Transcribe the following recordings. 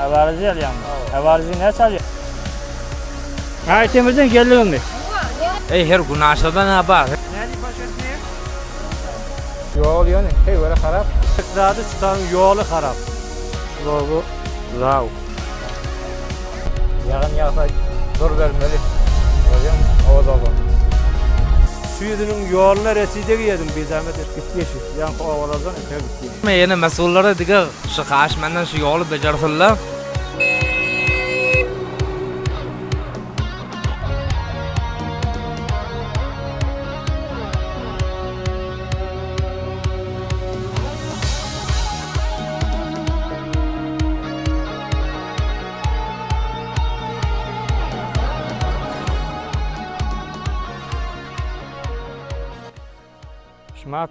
Havarizi yalyapmi. Havarizi ne çalıyor? Aytemizden geliyor mu? Ey her gün aşağıda ne var? Neydi başkası? Yol yani hey böyle harap. Zadı çıtan yolu harap. Yolu zav. Yağın yağsa dur vermeli. Hocam o da bu. Suyudunun yoluna reside yedim bir zahmet gitmişiz. Yankı ovalardan öte gitmişiz. Men yana mas'ullara diga şu qash mendan şu yo'lni bajarsinlar. Şmat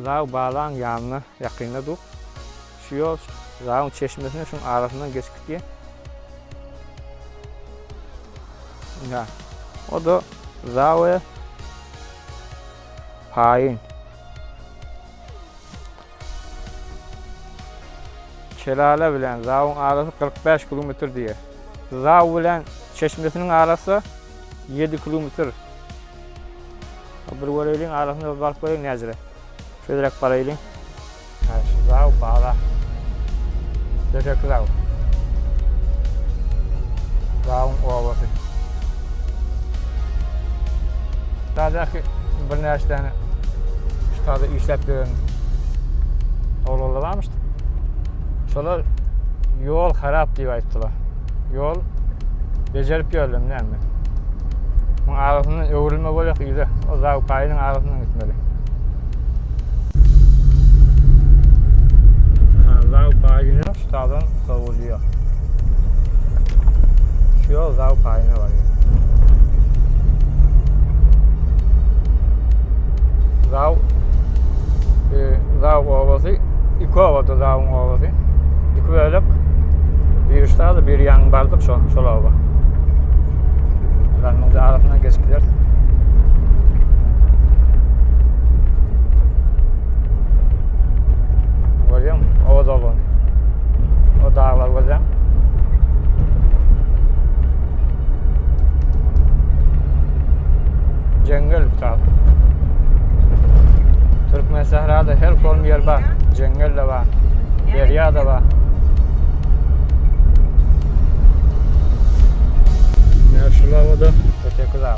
zav bağlan yanına yakınına dur. Şu yol zavın çeşmesine şunun arasından geçip gidiyor. Ya, o da zavı payın. Şelale bilen zavın arası 45 kilometre diye. Zav bilen çeşmesinin arası 7 kilometre. Bir varayılın arasında bark koyun nezire. Şöyle parayılın. Şu zav bağla. Dökek zav. Zavın ovası. Sadaki bir neşteni şu tadı işlep gören oğlu varmıştı. Şolar yol harap diye ayttılar. Yol becerip yolum ne mi? Bunun arasından öğrenme böyle iyiydi. O zav payının arasından gitmeli. Zav payını şu taraftan kavuluyor. Şu yol zav payına var. Zav ovası, iki ovada zavın ovası. İki bölük, bir üstte bir yan bardık şu ova. Bunun arasından geçkiler. Görüyor musun? O da olan. O dağlar görüyor musun? Cengel bir taraf. Türkmen Sahra'da her form yer var. Cengel de var. Derya da var. Şu lavada öteki lav.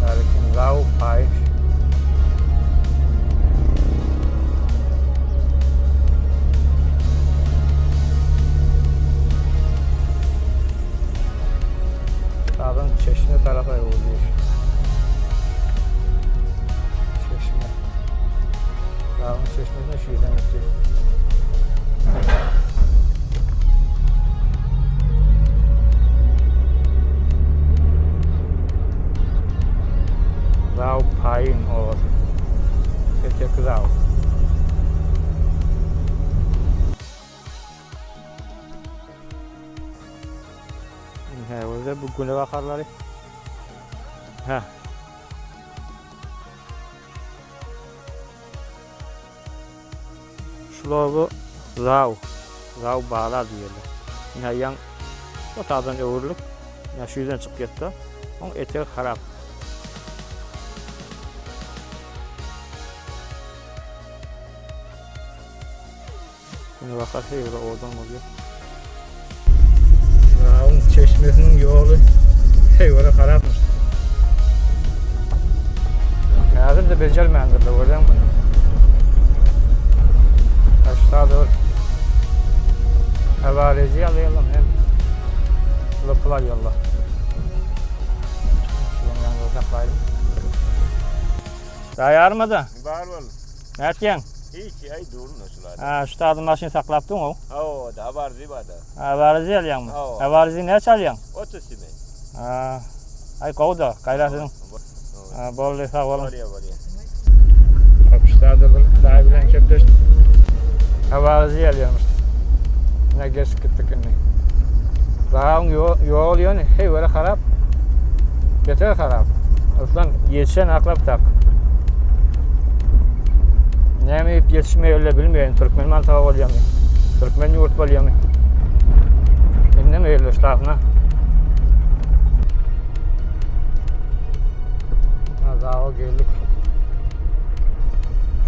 Lakin lav payış. Sağdan Çeşme tarafa yolluyor. Çeşme. Lavın çeşmesine şuradan gidiyor. Zav payın ovası. Öteki zav. He, o yüzden bu güne bakarları. He. Şular bu zav. Zav bağlar diyorlar. Ya yan o taraftan öğürlük. Ya şu yüzden çıkıp gitti. Onun eteği harap. Şimdi bakarsa öyle oradan oluyor. Zavın çeşmesinin yolu böyle harapmış. Hazır da becermeyendir de oradan bunu. Aşağı doğru havareci alayalım hem lapılar yolla. Şunun yanında uzaklayalım. Daha yarmadı. Var var. Ne etken? Hiç ay durun şular. Ha, şu tadı maşını saklaptın o. Oo, da var zibada. Havarizi yalyapmi. Oo. Havarizi ne çalıyorsun? Otosime. Ha. Ay kovda, kaylasın. Ha, bolly sağ olun. Boliya. Kapışlarda bir daha bilen kepleşti. Havarizi yalyapmış. Ne geç gittik inni. Dağın yol yani hey böyle harap. Beter harap. Aslan yetişen aklap tak. Nemi yetişmeyi öyle bilmeyen Türkmen mantığı oluyor mu? Türkmen yurt oluyor mu? Ne mi öyle tarafına? Daha o geldik.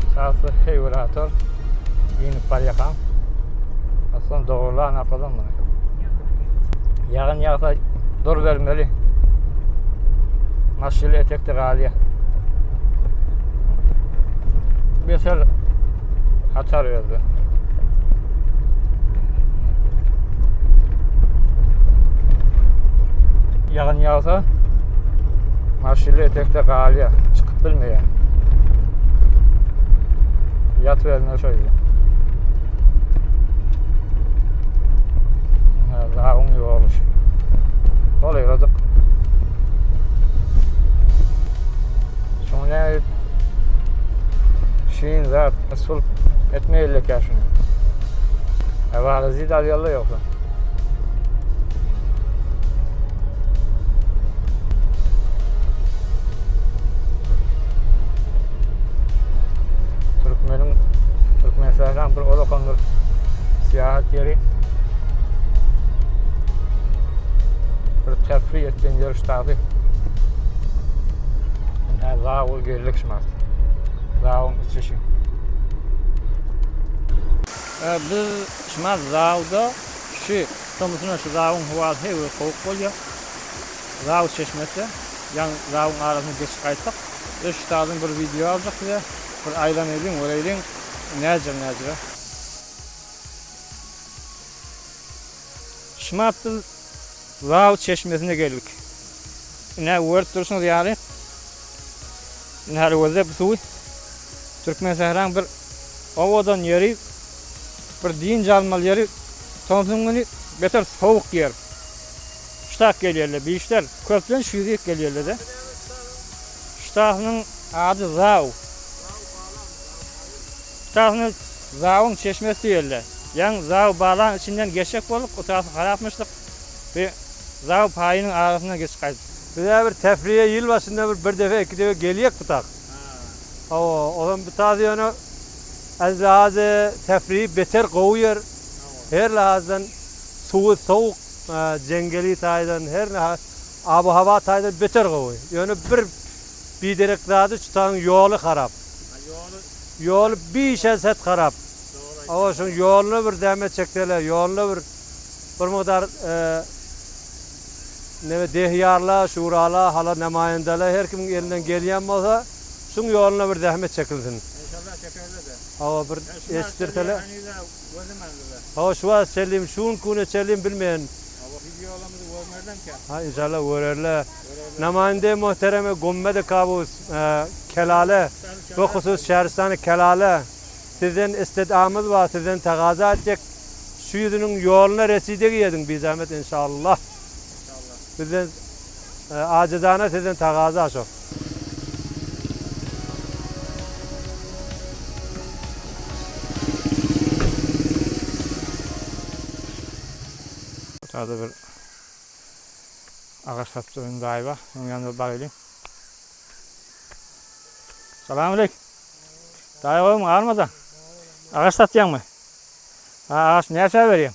Şu tarafı heyvratör. Yeni par yakan. Aslında doğruluğa ne yapalım bunu? Yağın yağsa dur vermeli. Maşili etekte galiye. Beter atar verdi. Yağın yağsa maşili etekte galiye. Çıkıp bilmiyor. Yat vermeli şöyle. Lağım yoğurmuş. Kolayladık. Sonra şeyin zat asıl etmeyelim ya şunu. Evvel zidal yalla yoksa. Türkmen şehrinden bir ola kondur seyahat yeri. Bir tefri etken yarış tabi. Zağul geldik şmart. Zağul içişi. Biz şmart zağulda şu tomusuna şu zağul huval hevi soğuk oluyor. Zağul çeşmesi. Yani zağul arasını geçip kaytık. Üç tane bir video alacak bize. Bir aylan edin, oraya edin. Necir. Şmart biz Zağul çeşmesine geldik. Ne vart dursunuz yani? Her vaziyet bir suyu. Türkmen şehrinden bir ovadan yeri, bir din calmalı yeri, tanıtımını beter soğuk yer. Ştak geliyorlar, bir işler köpten şuyuk geliyorlar da. Ştak'ın adı Zağul. Ştak'ın Zağul'un çeşmesi diyorlar. Yani Zağul bağlan içinden geçecek olup o tarafı karartmıştık. Ve Zağul payının arasına geçip kaydık. Bize bir tefriye yıl başında bir defa iki defa geliyek bu tak. Onun bir tadı onu az lahazı tefriyi beter kovuyor. Her lahazdan suyu soğuk, cengeli taydan, her lahaz abu hava taydan beter kovuyor. Yani bir direk dadı tutan yolu harap. Yolu bir işe set harap. Ama şu yolunu bir demet çektiler, yolunu bir miktar dehyarlar, şuralar, hala nemayendeler, her kimin elinden gelen olsa şun yoluna bir zahmet çekilsin. İnşallah çekerler de. Hava bir estirteler. Hava şu an çelim, şun kune çelim bilmeyen. videolarımızı görmezden ki. Ha inşallah görürler. Nemayende muhtereme Gommede Kabus, Kelale, bu husus Şehristanı Kelale. Sizden istidamız var, sizden takaza edecek. Şu yüzünün yoluna reside giyedin bir zahmet inşallah. Bizden acizane sizden takaza açık. Burada bir ağaç sattığın dahi var. Onun yanında bakayım. Selamünaleyküm. Dahi var mı? Ağırmadan. Ağaç satacaksın mı? Ha, ağaç neye şey vereyim?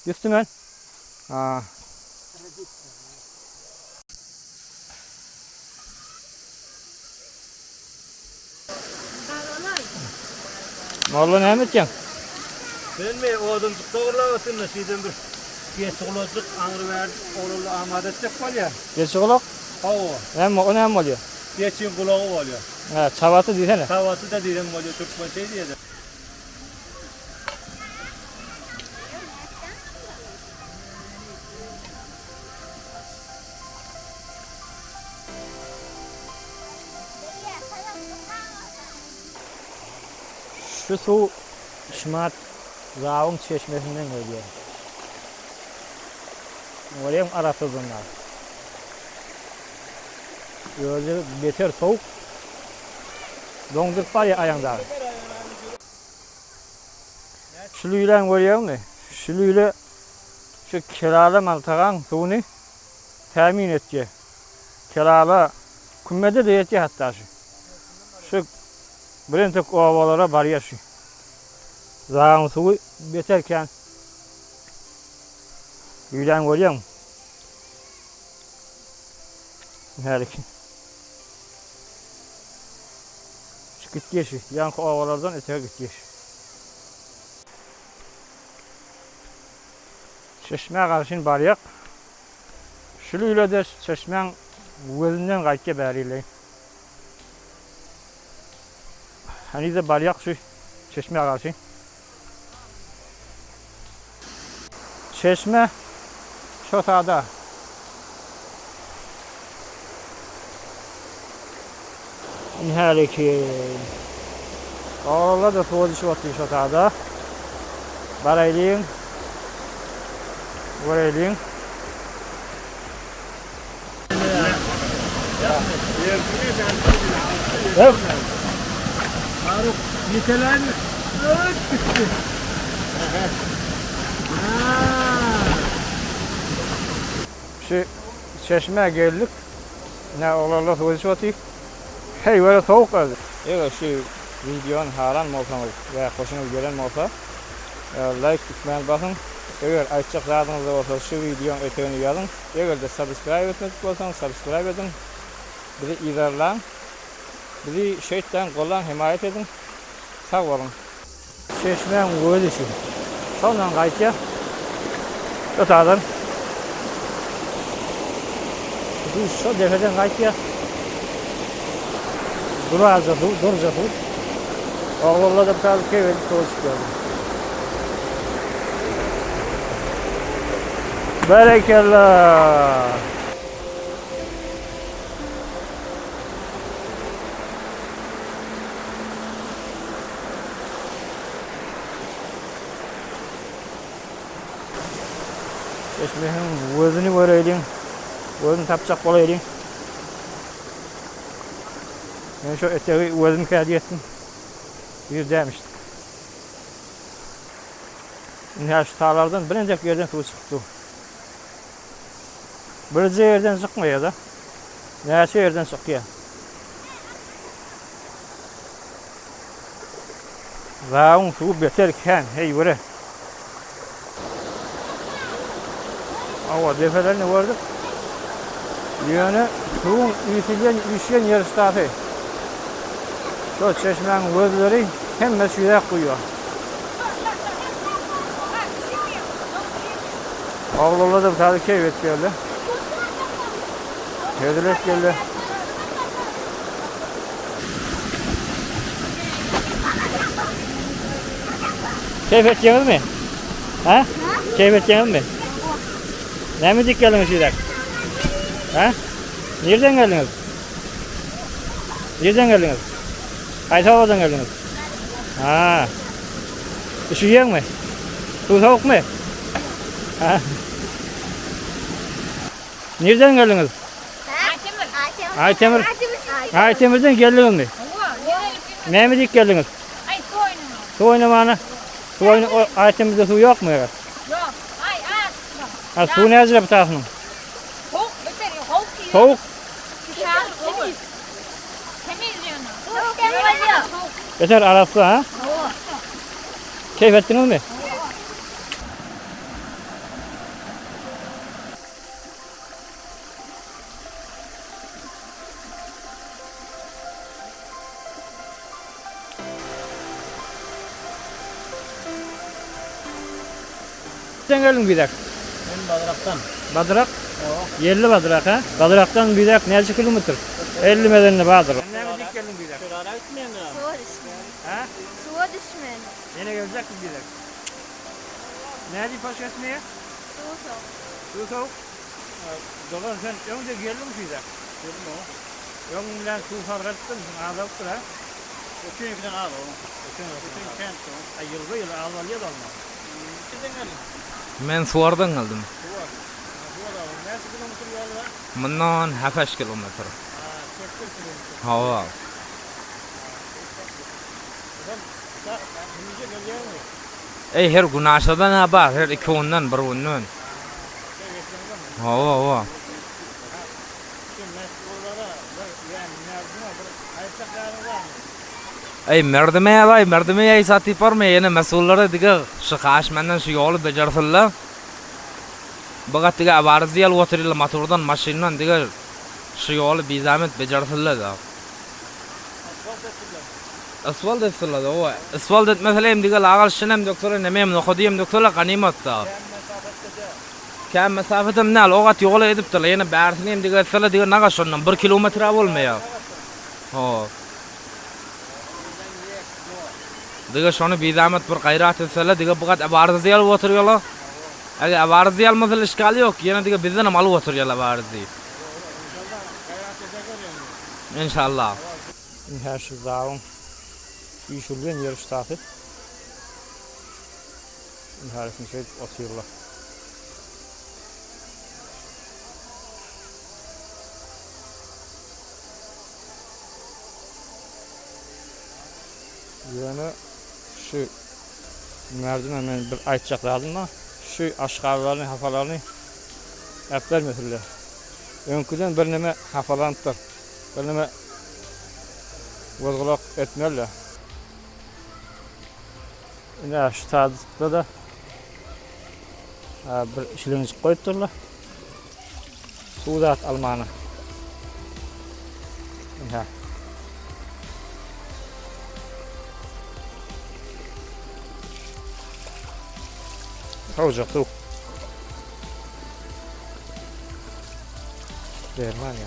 Üstümen. Ha. Morlu ne edeceksin? Bilmeyi o adam doğrulamasın da şeyden bir geçiğolacık anır verdik, oğlunu amade edecek var ya. Geçiğolak? O ne oluyor? geçiğin kulağı oluyor. Ha, çavatı desene. Tavatı da diyelim oluyor, Türkmen şey diye de. Şu su Şmart Zağul çeşmesinden geliyor. Oraya arası bunlar. Böyle beter soğuk. Donduruk var ya ayağında. Şuluyla görüyor musun? Şuluyla şu kelala maltağın suyunu temin edecek. Kelala kümmede de yetecek hatta şu Birintek ovalara bariyar şu. Zağın suyu beterken yülen görüyor musun? Halikin. Şu gittiği şu. Yankı ovalardan öteye gittiği şu. Çeşmeye karşın bariyak. Şuyla da çeşmenin gözünden kayıtça bariyle. Hani de bariyak şu çeşmeye karşın. Çeşme şu sağda. Halikin. Oğlanlar da tuvalet işi batıyor şu sağda. Baraylayın. Baraylayın. Yok. Faruk nitelen gitti. Şu çeşmeye geldik. Ne oğlanlar tuvalet işi batıyor. Hey böyle soğuk oldu. Evet şu videonun haran olsanız veya hoşunuza gelen olsa like etmeyi basın. Eğer açık zadınız olsa şu videonun öteni yazın. Eğer de subscribe etmek olsanız subscribe edin. Bizi ilerleyin. Bizi şeytan kollan himayet edin. Sağ olun. Çeşmenin gözü şu. Sonra kayıtya. Ötağdan. Şu defeden kayıtya. Duracak, duracak. Oğlanlar da bir tane köy verip doğru çıkıyor. Berekallah. Çeşmenin gözünü göreydin. Gözünü tapacak olaydın. Ben şu eteği gözümü kâdi ettim. Bir demiştik. Şimdi şu tarlardan birinci yerden su çıktı. Birinci yerden çıkmıyor da. Neyse yerden çıkıyor. Zağın su beterken hey böyle. Ama defelerini gördük. Yani suyun üşüyen yer startı. Şu çeşmenin gözleri hemen suya koyuyor. Oğlanlar da bir tane keyif geldi. Hedilet geldi. Keyif edeceğiniz mi? Ha? Keyif edeceğiniz mi? Ne müzik geldiniz sizler? Ha? Nereden geldiniz? Nereden geldiniz? Aytava'dan geldiniz. Ha. Üşüyor mu? Su soğuk mu? Ha. Nereden geldiniz? Aytemir. Aytemir'den geldiniz mi? Ne müzik geldiniz? Ay su oynama. Su oynamağına. Su oynama. Aytemir'de su yok mu? Yok. Ay Ha, su ne acaba bir tarafının? soğuk öter ya. Soğuk değil. Soğuk. Dışarı temiz. Temiz diyorsun. Soğuk. Yeter arası ha? Keyif ettiniz mi? Nereden geldin bir dakika? Ben Badrak'tan. Badrak? Yerli Badrak ha? Badrak'tan bir dakika ne kilometre? 50 medenine Badrak. Ne müzik geldin bir dakika? Şurada gitmeyen mi? Suya düşmeyin. Ha? Suya düşmeyin. Yine gelecek mi bir dakika? Nerede paşa esmeye? Su soğuk. Su soğuk. Dolan sen önce geldin mi bir dakika? Gördün mü o? Yok bilen su farkıttın, ağlattır ha? Ötüyor bir tane ağlı o. Ötüyor kent o. Ay yılda yıl ağlalıya da olmaz. Nereden geldin? Men suvardan geldim. Su var. Su var abi. Neresi kilometre yol var? Bundan 7 kilometre. Ha, 40 kilometre. Hava. Himice geliyor mu? Ey her günaşada ne var? Her iki ondan bir ondan. Hava. Şimdi mesullara yani mevzuna bir ayıpçakları var mı? Ey merdime satıp var mı? Yine mesulları dige şıkaş menden şu yolu becersinler. Bagat dige abarziyal oturuyla motordan maşindan dige şu yolu bir zahmet becersinler da. Asfalt etsinler da o. Asfalt etmesele hem dige lağal şinem doktora nemeyim nohudiyim doktora ganimet da. Kem mesafetem nal ogat yolu edip de yine bersiniyim dige etsinler dige naga şundan 1 kilometre olmuyor. O. Dige şonu bir zahmet bir gayret etseler dige bagat abarziyal oturuyorlar. Eğer abarziyal mesela işgali yok yine dige bizden alıp oturuyorlar abarzi. İnşallah. Her şey dağın işulgen yer ştatı. Her şey atıyorlar. Yani şu merdiven men bir aytacak lazım da şu aşağılarını hafalarını hep vermediler. Önküden bir neme hafalanıptır. Bir neme vurgulak etmiyorlar. Yine şu tadıkta da bir işleriniz koyupturlar. Suudat Almanı. Ya. Olacak tu. Derman yani.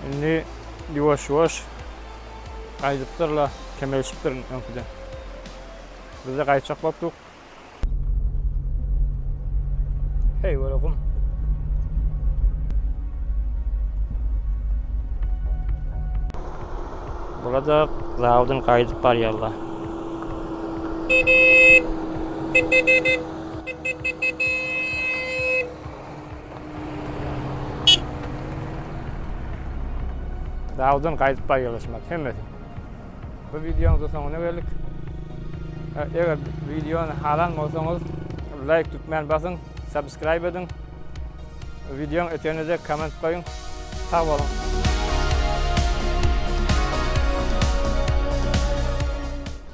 Şimdi yavaş yavaş kaydıptırla kemelişiptir önküden. Biz de kayıtacak baktık. Hey oğlum. Burada zavudun kaydıp var yallah. Zavudun kaydıp var yallaşmak. Hemmet. Bu videomuzda sonuna geldik. Eğer videonu halan olsanız like tutmayın basın, subscribe edin. Videonun ötenize comment koyun. Sağ olun.